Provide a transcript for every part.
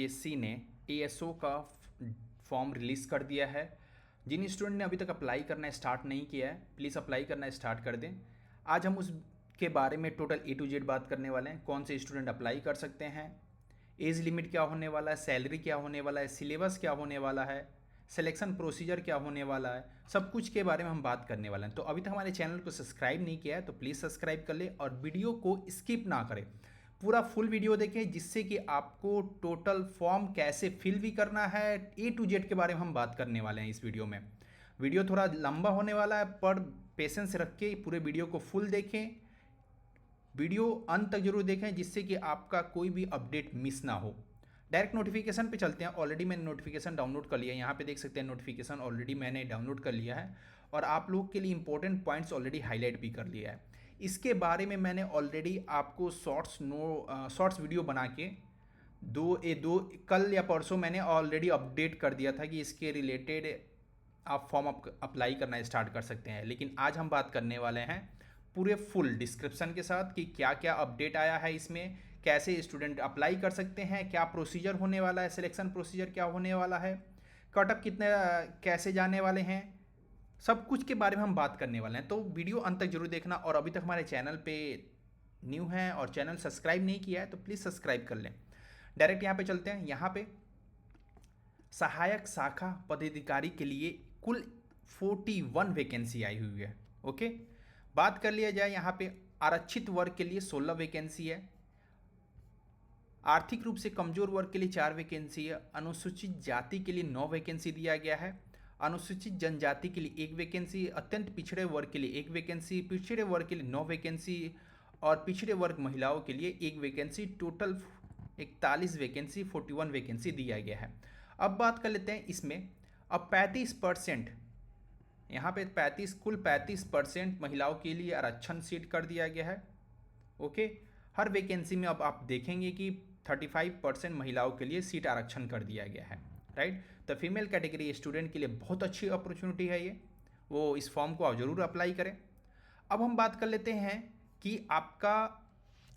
SC ने ASO का form release कर दिया है। जिन स्टूडेंट ने अभी तक अप्लाई करना स्टार्ट नहीं किया है, प्लीज़ अप्लाई करना स्टार्ट कर दें। आज हम उसके बारे में टोटल ए टू जेड बात करने वाले हैं। कौन से स्टूडेंट अप्लाई कर सकते हैं, एज लिमिट क्या होने वाला है, सैलरी क्या होने वाला है, सिलेबस क्या होने वाला है, सिलेक्शन प्रोसीजर क्या होने वाला है, सब कुछ के बारे में हम बात करने वाले हैं। तो अभी तक हमारे चैनल को सब्सक्राइब नहीं किया है तो प्लीज़ सब्सक्राइब कर ले और वीडियो को स्किप ना करें, पूरा फुल वीडियो देखें, जिससे कि आपको टोटल फॉर्म कैसे फिल भी करना है, ए टू जेड के बारे में हम बात करने वाले हैं इस वीडियो में। वीडियो थोड़ा लंबा होने वाला है, पर पेशेंस रख के पूरे वीडियो को फुल देखें, वीडियो अंत तक जरूर देखें, जिससे कि आपका कोई भी अपडेट मिस ना हो। डायरेक्ट नोटिफिकेशन पे चलते हैं। ऑलरेडी मैंने नोटिफिकेशन डाउनलोड कर लिया है, यहाँ पे देख सकते हैं नोटिफिकेशन ऑलरेडी मैंने डाउनलोड कर लिया है और आप लोग के लिए इंपॉर्टेंट पॉइंट्स ऑलरेडी हाईलाइट भी कर लिया है। इसके बारे में मैंने ऑलरेडी आपको शॉर्ट्स वीडियो बना के दो कल या परसों मैंने ऑलरेडी अपडेट कर दिया था कि इसके रिलेटेड आप फॉर्म अप्लाई करना स्टार्ट कर सकते हैं। लेकिन आज हम बात करने वाले हैं पूरे फुल डिस्क्रिप्शन के साथ कि क्या क्या अपडेट आया है इसमें, कैसे स्टूडेंट अप्लाई कर सकते हैं, क्या प्रोसीजर होने वाला है, सिलेक्शन प्रोसीजर क्या होने वाला है, कटअप कितने कैसे जाने वाले हैं, सब कुछ के बारे में हम बात करने वाले हैं। तो वीडियो अंत तक जरूर देखना और अभी तक हमारे चैनल पे न्यू हैं और चैनल सब्सक्राइब नहीं किया है तो प्लीज़ सब्सक्राइब कर लें। डायरेक्ट यहाँ पे चलते हैं। यहाँ पे सहायक शाखा पदाधिकारी के लिए कुल 41 वैकेंसी आई हुई है। ओके, बात कर लिया जाए यहाँ पे आरक्षित वर्ग के लिए 16 वैकेंसी है, आर्थिक रूप से कमजोर वर्ग के लिए 4 वैकेंसी है, अनुसूचित जाति के लिए 9 वैकेंसी दिया गया है, अनुसूचित जनजाति के लिए 1 वैकेंसी, अत्यंत पिछड़े वर्ग के लिए 1 वैकेंसी, पिछड़े वर्ग के लिए 9 वैकेंसी और पिछड़े वर्ग महिलाओं के लिए 1 वैकेंसी। टोटल 41 वैकेंसी 41 वैकेंसी दिया गया है। अब बात कर लेते हैं इसमें। अब 35% यहाँ पे कुल 35% महिलाओं के लिए आरक्षण सीट कर दिया गया है। ओके, हर वैकेंसी में अब आप देखेंगे कि 35% महिलाओं के लिए सीट आरक्षण कर दिया गया है। राइट, तो फीमेल कैटेगरी स्टूडेंट के लिए बहुत अच्छी अपॉर्चुनिटी है ये, वो इस फॉर्म को आप ज़रूर अप्लाई करें। अब हम बात कर लेते हैं कि आपका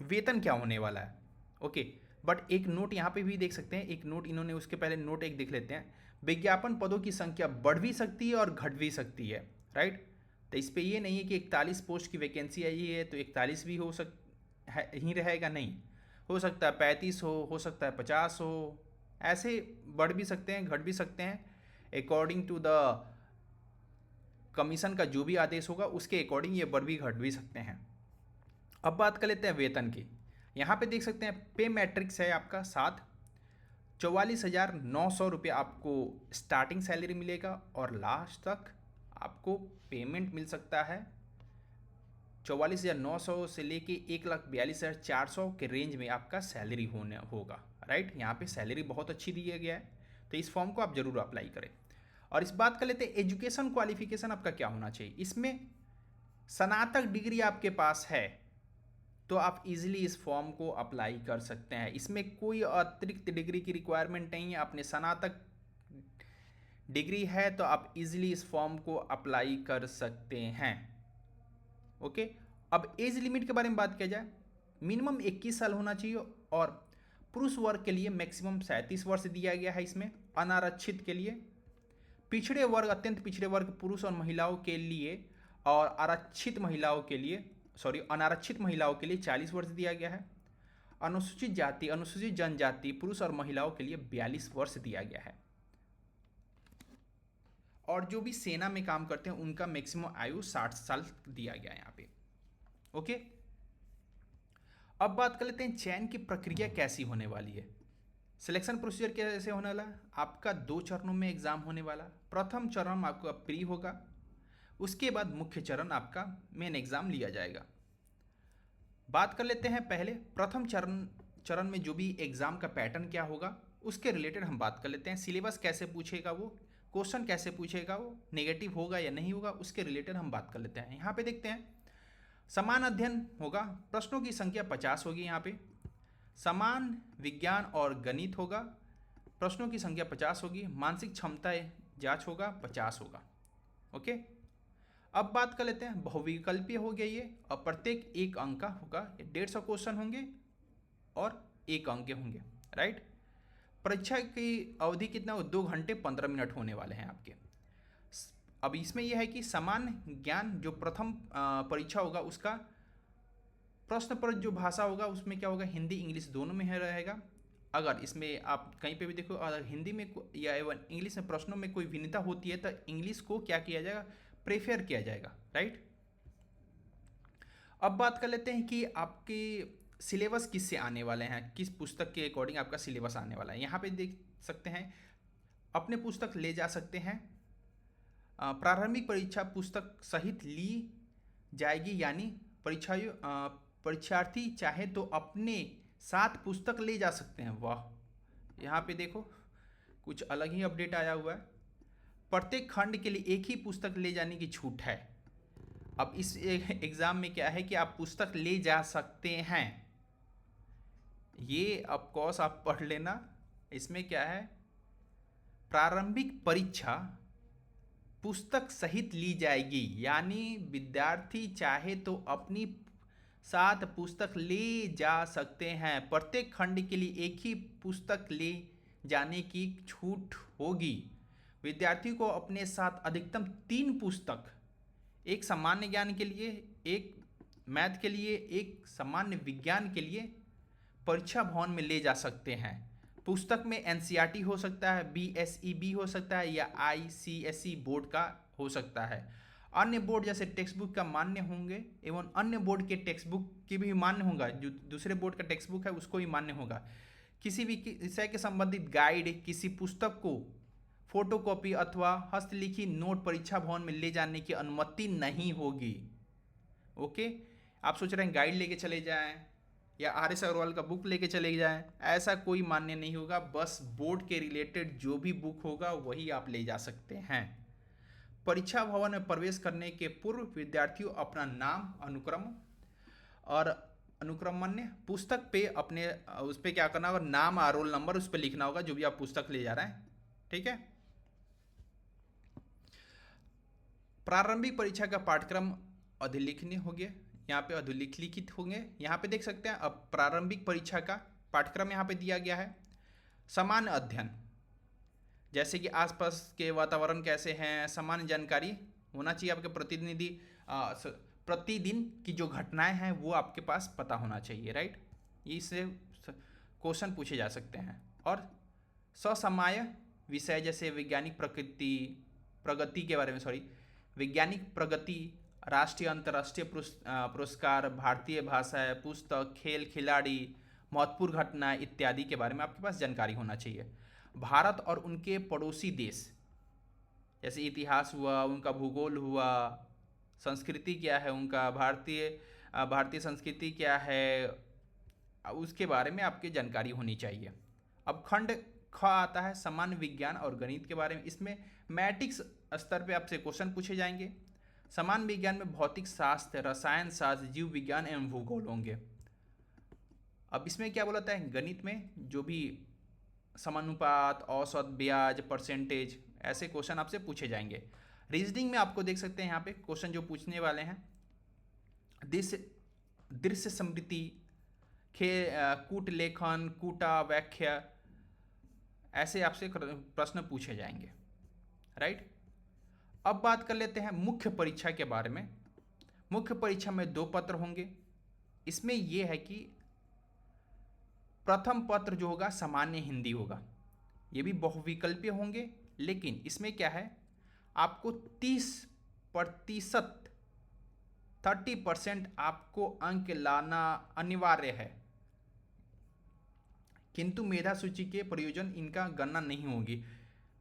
वेतन क्या होने वाला है। ओके, बट एक नोट यहाँ पे भी देख सकते हैं, एक नोट इन्होंने, उसके पहले नोट एक देख लेते हैं। विज्ञापन पदों की संख्या बढ़ भी सकती है और घट भी सकती है। राइट, तो इस पर ये नहीं है कि 41 पोस्ट की वैकेंसी आई है तो 41 भी ही रहेगा, नहीं, हो सकता है 35 हो सकता है 50 हो, ऐसे बढ़ भी सकते हैं घट भी सकते हैं। अकॉर्डिंग टू द कमीशन का जो भी आदेश होगा उसके अकॉर्डिंग ये बढ़ भी घट भी सकते हैं। अब बात कर लेते हैं वेतन की। यहाँ पे देख सकते हैं पे मैट्रिक्स है आपका 7, 44,900 रुपये आपको स्टार्टिंग सैलरी मिलेगा और लास्ट तक आपको पेमेंट मिल सकता है 44,900 से लेके 1,42,400 के रेंज में आपका सैलरी होगा। राइट, यहाँ पे सैलरी बहुत अच्छी दिया गया है, तो इस फॉर्म को आप ज़रूर अप्लाई करें। और इस बात कर लेते हैं एजुकेशन क्वालिफिकेशन आपका क्या होना चाहिए। इसमें स्नातक डिग्री आपके पास है तो आप इजीली इस फॉर्म को अप्लाई कर सकते हैं। इसमें कोई अतिरिक्त डिग्री की रिक्वायरमेंट नहीं है, अपने स्नातक डिग्री है तो आप इजीली इस फॉर्म को अप्लाई कर सकते हैं। ओके, अब एज लिमिट के बारे में बात किया जाए, मिनिमम 21 साल होना चाहिए और पुरुष वर्ग के लिए मैक्सिमम 37 वर्ष दिया गया है इसमें। अनारक्षित के लिए, पिछड़े वर्ग, अत्यंत पिछड़े वर्ग पुरुष और महिलाओं के लिए और आरक्षित महिलाओं के लिए, अनारक्षित महिलाओं के लिए 40 वर्ष दिया गया है। अनुसूचित जाति, अनुसूचित जनजाति पुरुष और महिलाओं के लिए 42 वर्ष दिया गया है। और जो भी सेना में काम करते हैं उनका मैक्सिमम आयु 60 साल दिया गया है यहाँ पे। ओके, अब बात कर लेते हैं चयन की प्रक्रिया कैसी होने वाली है। सिलेक्शन प्रोसीजर कैसे होने वाला है। आपका 2 चरणों में एग्जाम होने वाला। प्रथम चरण आपका प्री होगा, उसके बाद मुख्य चरण आपका मेन एग्जाम लिया जाएगा। बात कर लेते हैं पहले प्रथम चरण में जो भी एग्जाम का पैटर्न क्या होगा उसके रिलेटेड हम बात कर लेते हैं। सिलेबस कैसे पूछेगा, वो क्वेश्चन कैसे पूछेगा, वो नेगेटिव होगा या नहीं होगा, उसके रिलेटेड हम बात कर लेते हैं। यहाँ पे देखते हैं समान अध्ययन होगा, प्रश्नों की संख्या 50 होगी। यहाँ पे समान विज्ञान और गणित होगा, प्रश्नों की संख्या 50 होगी। मानसिक क्षमता जांच होगा, 50 होगा। ओके, अब बात कर लेते हैं बहुविकल्पीय हो गया ये, और प्रत्येक 1 अंक का होगा। 150 क्वेश्चन होंगे और 1 अंक के होंगे। राइट, परीक्षा की अवधि कितना हो, 2 घंटे 15 मिनट होने वाले हैं आपके। अब इसमें यह है कि सामान्य ज्ञान जो प्रथम परीक्षा होगा उसका प्रश्न पर जो भाषा होगा उसमें क्या होगा, हिंदी इंग्लिश दोनों में है रहेगा। अगर इसमें आप कहीं पे भी देखो, अगर हिंदी में या एवं इंग्लिश में प्रश्नों में कोई भिन्नता होती है तो इंग्लिश को क्या किया जाएगा, प्रेफर किया जाएगा, राइट। अब बात कर लेते हैं कि आपके सिलेबस किससे आने वाले हैं, किस पुस्तक के अकॉर्डिंग आपका सिलेबस आने वाला है। यहाँ पे देख सकते हैं, अपने पुस्तक ले जा सकते हैं, प्रारंभिक परीक्षा पुस्तक सहित ली जाएगी, यानी परीक्षार्थी चाहे तो अपने साथ पुस्तक ले जा सकते हैं। वाह, यहाँ पे देखो कुछ अलग ही अपडेट आया हुआ है। प्रत्येक खंड के लिए एक ही पुस्तक ले जाने की छूट है। अब इस एग्ज़ाम में क्या है कि आप पुस्तक ले जा सकते हैं, ये ऑफ कोर्स आप पढ़ लेना। इसमें क्या है, प्रारंभिक परीक्षा पुस्तक सहित ली जाएगी, यानी विद्यार्थी चाहे तो अपनी साथ पुस्तक ले जा सकते हैं। प्रत्येक खंड के लिए एक ही पुस्तक ले जाने की छूट होगी। विद्यार्थी को अपने साथ अधिकतम 3 पुस्तक, एक सामान्य ज्ञान के लिए, एक मैथ के लिए, एक सामान्य विज्ञान के लिए परीक्षा भवन में ले जा सकते हैं। पुस्तक में एनसीईआरटी हो सकता है, बीएसईबी हो सकता है, या आईसीएसई बोर्ड का हो सकता है। अन्य बोर्ड जैसे टेक्स्ट बुक का मान्य होंगे एवं अन्य बोर्ड के टेक्स्ट बुक की भी मान्य होगा, जो दूसरे बोर्ड का टेक्स्ट बुक है उसको भी मान्य होगा। किसी भी विषय के संबंधित गाइड, किसी पुस्तक को फोटोकॉपी अथवा हस्तलिखित नोट परीक्षा भवन में ले जाने की अनुमति नहीं होगी। ओके, आप सोच रहे हैं गाइड लेके चले जाएं या RS अग्रवाल का बुक लेके चले जाएं, ऐसा कोई मान्य नहीं होगा। बस बोर्ड के रिलेटेड जो भी बुक होगा वही आप ले जा सकते हैं। परीक्षा भवन में प्रवेश करने के पूर्व विद्यार्थियों अपना नाम, अनुक्रम और अनुक्रमण्य पुस्तक पे अपने उस पर क्या करना होगा, नाम और रोल नंबर उस पर लिखना होगा, जो भी आप पुस्तक ले जा रहे हैं, ठीक है। प्रारंभिक परीक्षा का पाठ्यक्रम अधिलिखित हो गया, यहाँ पे अधिलिखित होंगे। यहाँ पे देख सकते हैं अब प्रारंभिक परीक्षा का पाठ्यक्रम यहाँ पे दिया गया है। सामान्य अध्ययन, जैसे कि आसपास के वातावरण कैसे हैं, सामान्य जानकारी होना चाहिए आपके, प्रतिदिन की जो घटनाएं हैं वो आपके पास पता होना चाहिए, राइट। इससे क्वेश्चन पूछे जा सकते हैं। और ससमय विषय जैसे वैज्ञानिक प्रगति के बारे में, वैज्ञानिक प्रगति, राष्ट्रीय अंतर्राष्ट्रीय पुरस्कार, भारतीय भाषा, पुस्तक, खेल खिलाड़ी, महत्वपूर्ण घटना इत्यादि के बारे में आपके पास जानकारी होना चाहिए। भारत और उनके पड़ोसी देश, जैसे इतिहास हुआ, उनका भूगोल हुआ, संस्कृति क्या है उनका, भारतीय संस्कृति क्या है, उसके बारे में आपकी जानकारी होनी चाहिए। अब खंड ख आता है सामान्य विज्ञान और गणित के बारे में। इसमें मैट्रिक्स स्तर पे आपसे क्वेश्चन पूछे जाएंगे। सामान्य विज्ञान में भौतिक शास्त्र, रसायन शास्त्र, जीव विज्ञान एवं भूगोल होंगे। अब इसमें क्या बोला है, गणित में जो भी समानुपात, औसत, ब्याज, परसेंटेज, ऐसे क्वेश्चन आपसे पूछे जाएंगे। रीजनिंग में आपको देख सकते हैं यहाँ पे क्वेश्चन जो पूछने वाले हैं, दृश्य स्मृति, कूट लेखन, कूटा व्याख्या, ऐसे आपसे प्रश्न पूछे जाएंगे, राइट। अब बात कर लेते हैं मुख्य परीक्षा के बारे में। मुख्य परीक्षा में 2 पत्र होंगे। इसमें यह है कि प्रथम पत्र जो होगा सामान्य हिंदी होगा, ये भी बहुविकल्पीय होंगे, लेकिन इसमें क्या है, आपको 30% आपको अंक लाना अनिवार्य है, किंतु मेधा सूची के प्रयोजन इनका गणना नहीं होगी।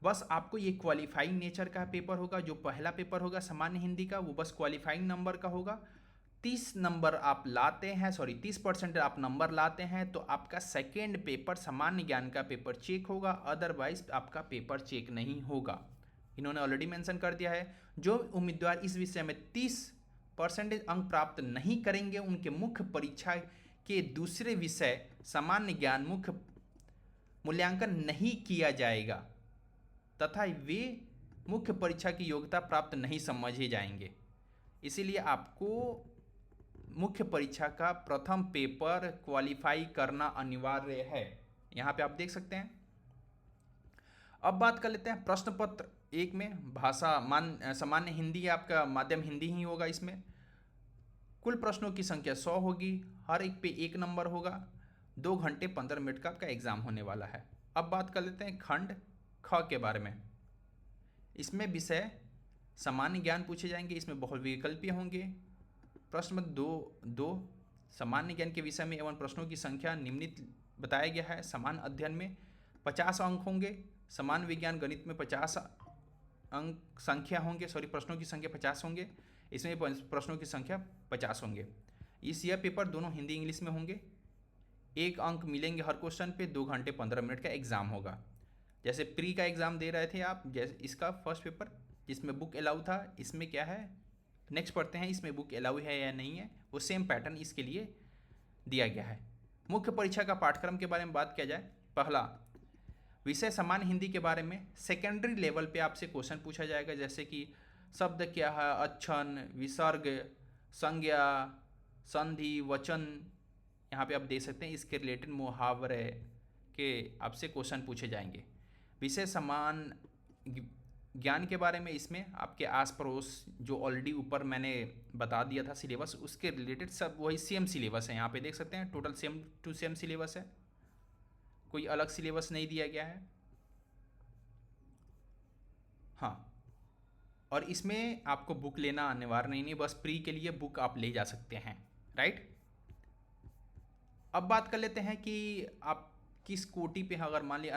बस आपको ये क्वालिफाइंग नेचर का पेपर होगा। जो पहला पेपर होगा सामान्य हिंदी का, वो बस क्वालिफाइंग नंबर का होगा। 30% आप नंबर लाते हैं तो आपका सेकेंड पेपर सामान्य ज्ञान का पेपर चेक होगा, अदरवाइज आपका पेपर चेक नहीं होगा। इन्होंने ऑलरेडी मेंशन कर दिया है, जो उम्मीदवार इस विषय में 30% अंक प्राप्त नहीं करेंगे उनके मुख्य परीक्षा के दूसरे विषय सामान्य ज्ञान मुख्य मूल्यांकन नहीं किया जाएगा तथा वे मुख्य परीक्षा की योग्यता प्राप्त नहीं समझे जाएंगे। इसीलिए आपको मुख्य परीक्षा का प्रथम पेपर क्वालिफाई करना अनिवार्य है। यहाँ पे आप देख सकते हैं अब बात कर लेते हैं प्रश्न पत्र एक में। भाषा सामान्य हिंदी, आपका माध्यम हिंदी ही होगा इसमें। कुल प्रश्नों की संख्या 100 होगी, हर एक पे 1 नंबर होगा। 2 घंटे 15 मिनट का आपका एग्ज़ाम होने वाला है। अब बात कर लेते हैं खंड ख के बारे में। इसमें विषय सामान्य ज्ञान पूछे जाएंगे, इसमें बहुविकल्पीय होंगे। प्रश्न नंबर दो सामान्य ज्ञान के विषय में एवं प्रश्नों की संख्या निम्नलिखित बताया गया है। सामान्य अध्ययन में 50 अंक होंगे, सामान्य विज्ञान गणित में 50 अंक संख्या होंगे, प्रश्नों की संख्या 50 होंगे, इसमें प्रश्नों की संख्या 50 होंगे। यह पेपर दोनों हिंदी इंग्लिश में होंगे। 1 अंक मिलेंगे हर क्वेश्चन पे। 2 घंटे 15 मिनट का एग्ज़ाम होगा। जैसे प्री का एग्ज़ाम दे रहे थे आप, जैसे इसका फर्स्ट पेपर जिसमें बुक अलाउ था, इसमें क्या है, नेक्स्ट पढ़ते हैं इसमें बुक अलाउ है या नहीं है। वो सेम पैटर्न इसके लिए दिया गया है। मुख्य परीक्षा का पाठ्यक्रम के बारे में बात किया जाए, पहला विषय सामान्य हिंदी के बारे में सेकेंडरी लेवल पे आपसे क्वेश्चन पूछा जाएगा, जैसे कि शब्द क्या है, अच्छन, विसर्ग, संज्ञा, संधि, वचन, यहाँ पे आप देख सकते हैं इसके रिलेटेड मुहावरे के आपसे क्वेश्चन पूछे जाएंगे। विषय समान ज्ञान के बारे में इसमें आपके आस पड़ोस जो ऑलरेडी ऊपर मैंने बता दिया था सिलेबस, उसके रिलेटेड सब वही सेम सिलेबस है। यहाँ पे देख सकते हैं total same to same syllabus है, कोई अलग सिलेबस नहीं दिया गया है। हाँ, और इसमें आपको बुक लेना अनिवार्य नहीं, बस प्री के लिए बुक आप ले जा सकते हैं, राइट। अब बात कर लेते हैं कि आप किस कोटि पे हैं। अगर मान लिया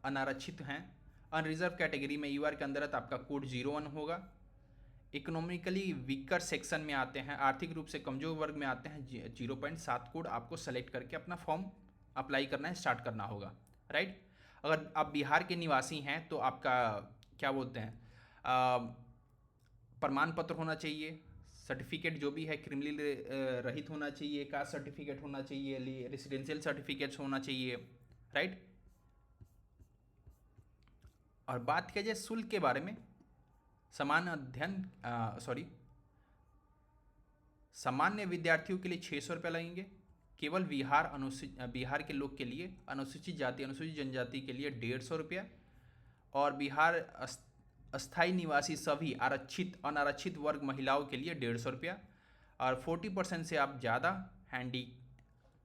अनारक्षित हैं, अनरिजर्व कैटेगरी में यूआर के अंदर है, तो आपका कोड 01 होगा। इकोनॉमिकली वीकर सेक्शन में आते हैं, आर्थिक रूप से कमजोर वर्ग में आते हैं, 0.7 कोड आपको सेलेक्ट करके अपना फॉर्म अप्लाई करना है, स्टार्ट करना होगा, राइट। अगर आप बिहार के निवासी हैं तो आपका क्या बोलते हैं, प्रमाण पत्र होना चाहिए, सर्टिफिकेट जो भी है क्रिमिनल रहित होना चाहिए, कास्ट सर्टिफिकेट होना चाहिए, रेसिडेंशियल सर्टिफिकेट्स होना चाहिए, राइट। और बात किया जाए शुल्क के बारे में, सामान्य अध्ययन सामान्य विद्यार्थियों के लिए 600 रुपये लगेंगे। केवल बिहार के लोग के लिए, अनुसूचित जाति अनुसूचित जनजाति के लिए 150 रुपया, और बिहार अस्थायी निवासी सभी आरक्षित अनारक्षित वर्ग महिलाओं के लिए 150 रुपया, और 40% से आप ज़्यादा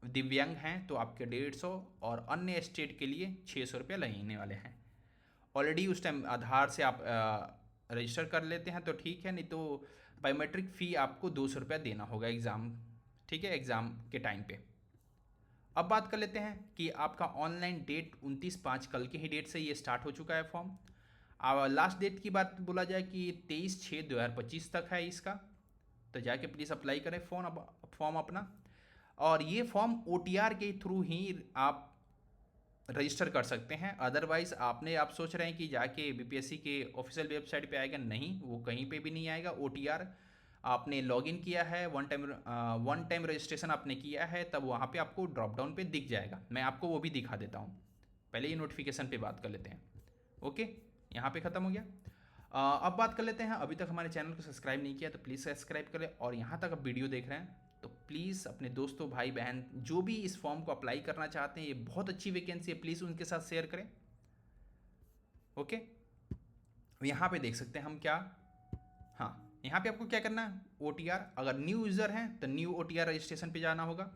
दिव्यांग हैं तो आपके 150, और अन्य स्टेट के लिए 600 रुपया लगने वाले हैं। ऑलरेडी उस टाइम आधार से आप रजिस्टर कर लेते हैं तो ठीक है, नहीं तो बायोमेट्रिक फ़ी आपको 200 रुपया देना होगा एग्ज़ाम, ठीक है, एग्ज़ाम के टाइम पे। अब बात कर लेते हैं कि आपका ऑनलाइन डेट 29/5 कल के ही डेट से ये स्टार्ट हो चुका है फॉर्म। लास्ट डेट की बात बोला जाए कि 23/6/2025 तक है इसका, तो जाके प्लीज़ अप्लाई करें फॉर्म अपना। और ये फॉर्म OTR के थ्रू ही आप रजिस्टर कर सकते हैं। अदरवाइज़ आप सोच रहे हैं कि जाके BPSC के ऑफिशियल वेबसाइट पे आएगा, नहीं, वो कहीं पे भी नहीं आएगा। OTR आपने लॉगिन किया है, वन टाइम रजिस्ट्रेशन आपने किया है, तब वहाँ पे आपको ड्रॉप डाउन पे दिख जाएगा। मैं आपको वो भी दिखा देता हूँ, पहले ये नोटिफिकेशन पे बात कर लेते हैं। ओके, यहाँ पे ख़त्म हो गया। अब बात कर लेते हैं, अभी तक हमारे चैनल को सब्सक्राइब नहीं किया तो प्लीज़ सब्सक्राइब करें, और यहाँ तक आप वीडियो देख रहे हैं तो प्लीज़ अपने दोस्तों, भाई बहन जो भी इस फॉर्म को अप्लाई करना चाहते हैं, ये बहुत अच्छी वैकेंसी है, प्लीज़ उनके साथ शेयर करें। ओके, यहाँ पे देख सकते हैं हम क्या, हाँ, यहाँ पे आपको क्या करना है, OTR, अगर न्यू यूज़र हैं तो न्यू OTR रजिस्ट्रेशन पे जाना होगा।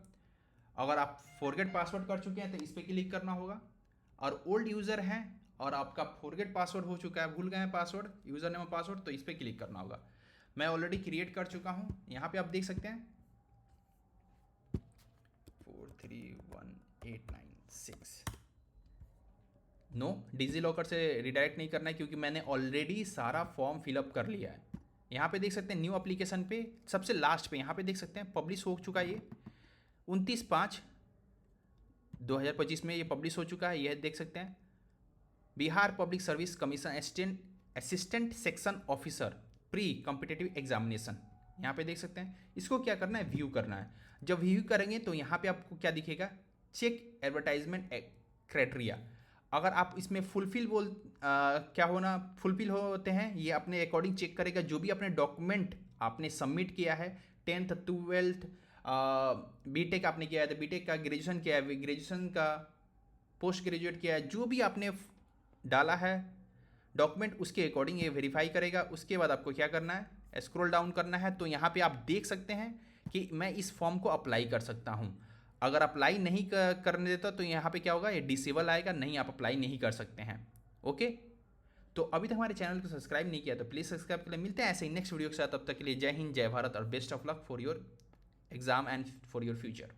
अगर आप फॉरगेट पासवर्ड कर चुके हैं तो इस पर क्लिक करना होगा। और ओल्ड यूज़र हैं और आपका फॉरगेट पासवर्ड हो चुका है, भूल गए हैं पासवर्ड, यूज़र नेम और पासवर्ड, तो इस पर क्लिक करना होगा। मैं ऑलरेडी क्रिएट कर चुका हूँ। यहाँ पे आप देख सकते हैं 431896। नो, डिजी लॉकर से रिडायरेक्ट नहीं करना है क्योंकि मैंने ऑलरेडी सारा फॉर्म फिलअप कर लिया है। यहाँ पे देख सकते हैं न्यू एप्लीकेशन पे सबसे लास्ट पे यहाँ पे देख सकते हैं पब्लिश हो चुका है, ये 29/5/2025 में ये पब्लिश हो चुका है। यह देख सकते हैं Bihar public service commission assistant section officer pre competitive examination, यहाँ पे देख सकते हैं। इसको क्या करना है, व्यू करना है। जब व्यू करेंगे तो यहाँ पे आपको क्या दिखेगा, चेक एडवर्टाइजमेंट क्राइटेरिया। अगर आप इसमें फुलफिल होते हैं, ये अपने अकॉर्डिंग चेक करेगा। जो भी अपने डॉक्यूमेंट आपने सबमिट किया है, 10th 12th बीटेक आपने किया है तो बीटेक का, ग्रेजुएशन किया है ग्रेजुएशन का, पोस्ट ग्रेजुएट किया है, जो भी आपने डाला है डॉक्यूमेंट, उसके अकॉर्डिंग ये वेरीफाई करेगा। उसके बाद आपको क्या करना है, स्क्रॉल डाउन करना है। तो यहाँ पे आप देख सकते हैं कि मैं इस फॉर्म को अप्लाई कर सकता हूँ। अगर अप्लाई नहीं करने देता तो यहाँ पे क्या होगा, ये डिसेबल आएगा, नहीं आप अप्लाई नहीं कर सकते हैं। ओके, तो अभी तक हमारे चैनल को सब्सक्राइब नहीं किया तो प्लीज़ सब्सक्राइब कर ले। मिलते हैं ऐसे ही नेक्स्ट वीडियो के साथ, तब तक के लिए जय हिंद, जय भारत और best of luck for your exam and for your future.